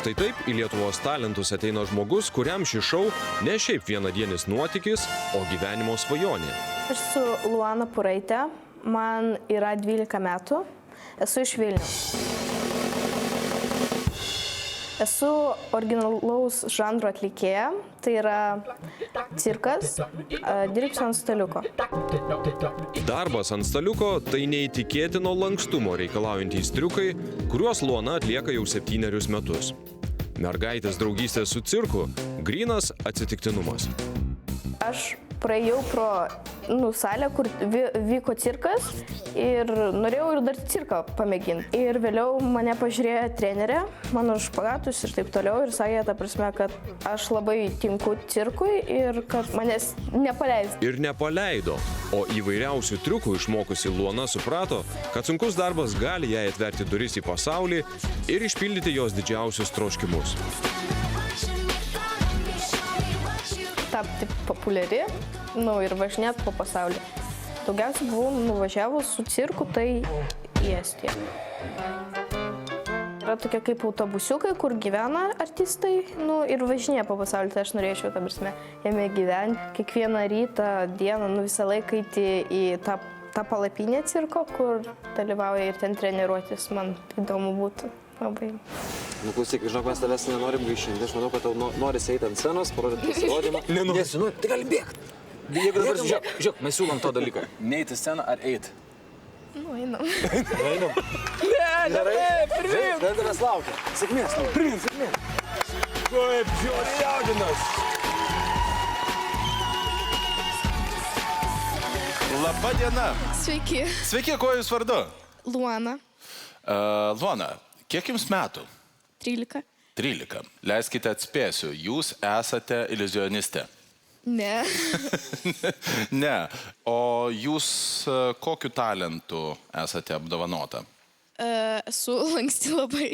Štai taip į Lietuvos talentus ateina žmogus, kuriam šis šou ne šiaip vienadienis nuotykis, o gyvenimo svajonė. Aš su Luana Puraitė, man yra 12 metų, esu iš Vilniaus. Esu originalaus žanro atlikėja, tai yra cirkas, dirbsiu ant staliuko. Darbas ant staliuko – tai neįtikėtino lankstumo reikalaujantys triukai, kuriuos Luana atlieka jau 7 metus. Mergaitės draugystė su cirku – grynas atsitiktinumas. Aš praėjau pro salę, kur vyko cirkas ir norėjau ir dar cirką pamėginti. Ir vėliau mane pažiūrėjo trenerė, mano špagatus ir taip toliau ir sakė, ta prasme, kad aš labai tinku cirkui ir kad manęs nepaleis. Ir nepaleido, o įvairiausių triukų išmokusi Luana suprato, kad sunkus darbas gali jai atverti duris į pasaulį ir išpildyti jos didžiausius troškimus. Tapti populiari, ir važinėti po pasaulį. Daugiausiai buvau nuvažiavus su cirku, tai į Estiją. Yra tokie kaip autobusiukai, kur gyvena artistai, ir važinėja po pasaulį, tai aš norėčiau, ta prasme, jame gyventi. Kiekvieną rytą, dieną, visą laiką eiti į tą palapinę cirko, kur dalyvauja ir ten treniruotis, man įdomu būtų. Labai. Klausyk, žinok, mes tavęs nenorim gaišinti. Aš manau, kad tau norisi eiti ant scenos, parodyti pasirodymą. Nesinori, tai galim bėgti. Jeigu dabar, žiūrėk, mes siūlom to dalyką. Neiti į sceną ar eiti? Einam. Einam? Gerai, pirmyn. Tada tavęs laukia. Sėkmės, pirmyn, sėkmės. Kaip žiūrė jaudinas. Labą dieną. Sveiki. Sveiki, kuo jūs vardu? Luana. Luana, kiek jums metų? 13. 13. Leiskite atspėsiu, jūs esate iliuzionistė. Ne. Ne. O jūs kokiu talentu esate apdovanota? Esu lanksti labai.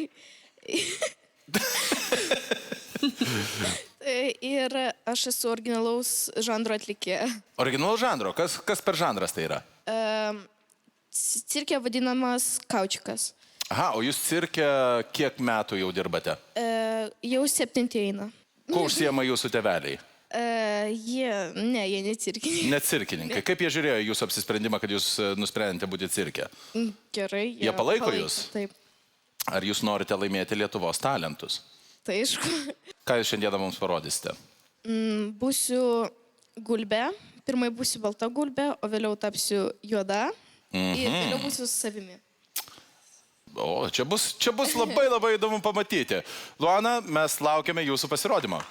Ir aš esu originalaus žanro atlikėja. Originalaus žanro? Kas per žanras tai yra? Cirke vadinamas kaučikas. Aha, o jūs cirke kiek metų jau dirbate? Jau 7 eina. Kuo užsiema jūsų tėveliai? Jie ne cirkininkai. Ne cirkininkai. Kaip jie žiūrėjo jūsų apsisprendimą, kad jūs nusprendėte būti cirke? Gerai. Jie palaiko jūs? Taip. Ar jūs norite laimėti Lietuvos talentus? Tai aišku. Ką jūs šiandieną mums parodysite? Būsiu gulbė. Pirmai būsiu balta gulbė, o vėliau tapsiu juoda. Ir vėliau būsiu su savimi. O, čia bus labai įdomu pamatyti. Luana, mes laukiame jūsų pasirodymo.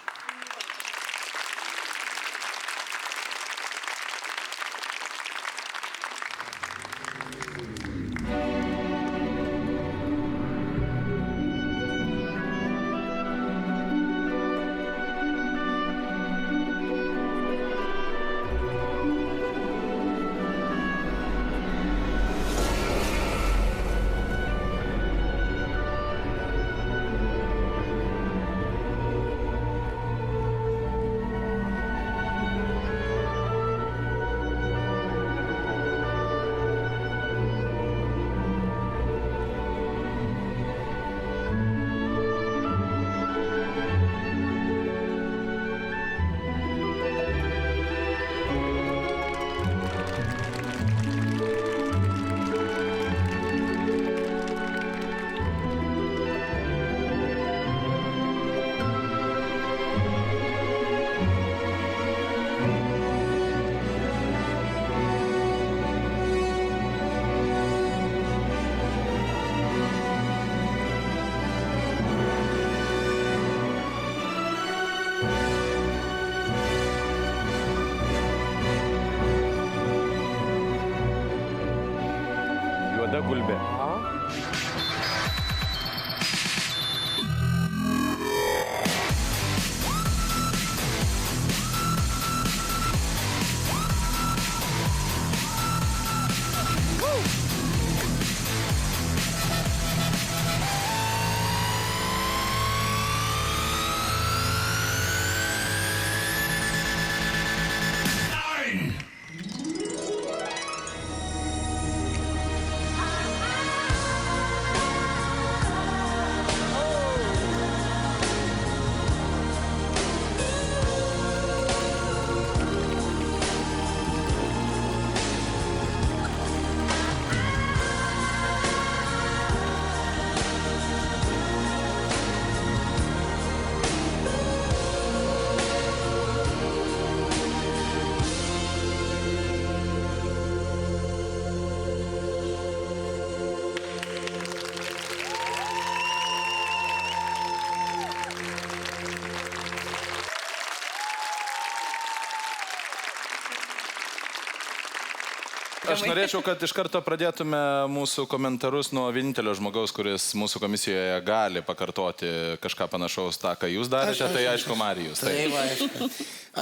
Aš norėčiau, kad iš karto pradėtume mūsų komentarus nuo vienintelio žmogaus, kuris mūsų komisijoje gali pakartoti kažką panašaus tą, ką jūs darėte, tai aišku, Marijus. Taip, aišku.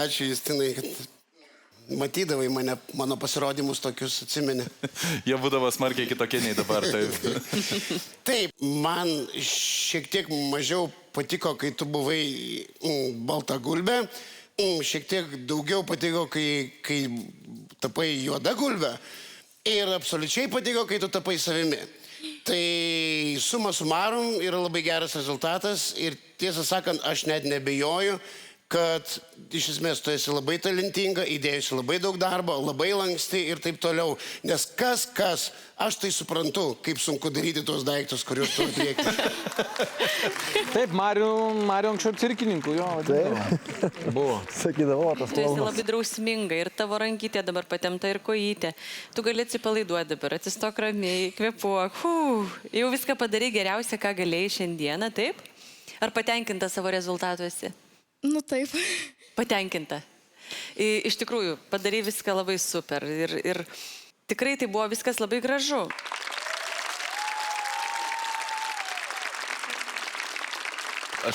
Ačiū, Justinai, kad matydavai mano pasirodymus tokius, atsimeni. Jie būdavo smarkiai kitokie nei dabar. Taip. Taip, man šiek tiek mažiau patiko, kai tu buvai balta gulbė. Šiek tiek daugiau patiko, kai tapai juoda gulbė. Ir absoliučiai patiko, kai tu tapai savimi. Tai suma sumarum yra labai geras rezultatas. Ir tiesą sakant, aš net nebejoju, kad iš esmės tu esi labai talentinga, įdėjusi labai daug darbo, labai lanksti ir taip toliau. Nes kas, aš tai suprantu, kaip sunku daryti tuos daiktus, kuriuos tu atlieki. Taip, Marijų anksčiau cirkininkų, jo. Taip. Buvo. Sakydavo, tas Tu esi labai drausminga ir tavo rankytė dabar patemta ir kojytė. Tu gali atsipalaiduoti dabar, atsistok ramiai, kvėpuok. Jau viską padarai geriausia, ką galėjai šiandieną, taip? Ar patenkinta savo rezultatu esi? Nu taip. Patenkinta. Iš tikrųjų, padarai viską labai super ir tikrai tai buvo viskas labai gražu.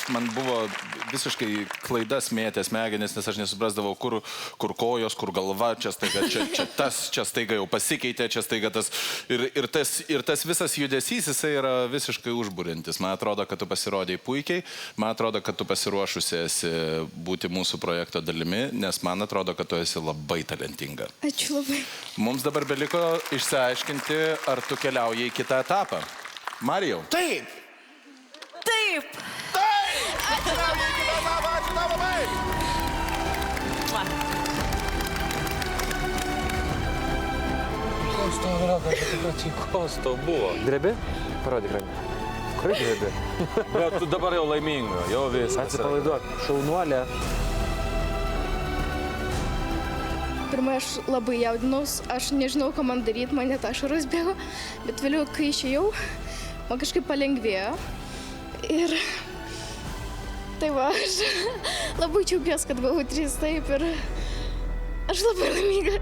Man buvo visiškai klaidas mėtė smegenis, nes aš nesuprasdavau, kur kojos, kur galva, čia staiga jau pasikeitė, čia staiga tas. Ir tas visas judesys, jisai yra visiškai užbūrintis. Man atrodo, kad tu pasirodėjai puikiai, man atrodo, kad tu pasiruošusi esi būti mūsų projekto dalimi, nes man atrodo, kad tu esi labai talentinga. Ačiū labai. Mums dabar beliko išsiaiškinti, ar tu keliauji į kitą etapą. Marijau. Taip. Taip! Keliauji į kitą etapą, ačiū tau labai! Kas tau yra, kas tau buvo? Drebi? Parodyk ranką. Kur drebi? Bet tu dabar jau laiminga, jau vis. Atsipalaiduok, šaunuolė. Pirmai aš labai jaudinaus, aš nežinau, ką man daryti, man net ašaros bėgo, bet vėliau, kai išėjau, man kažkaip palengvėjo. Ir tai va, aš labai džiaugiuosi, kad buvau 3 taip ir aš labai laiminga.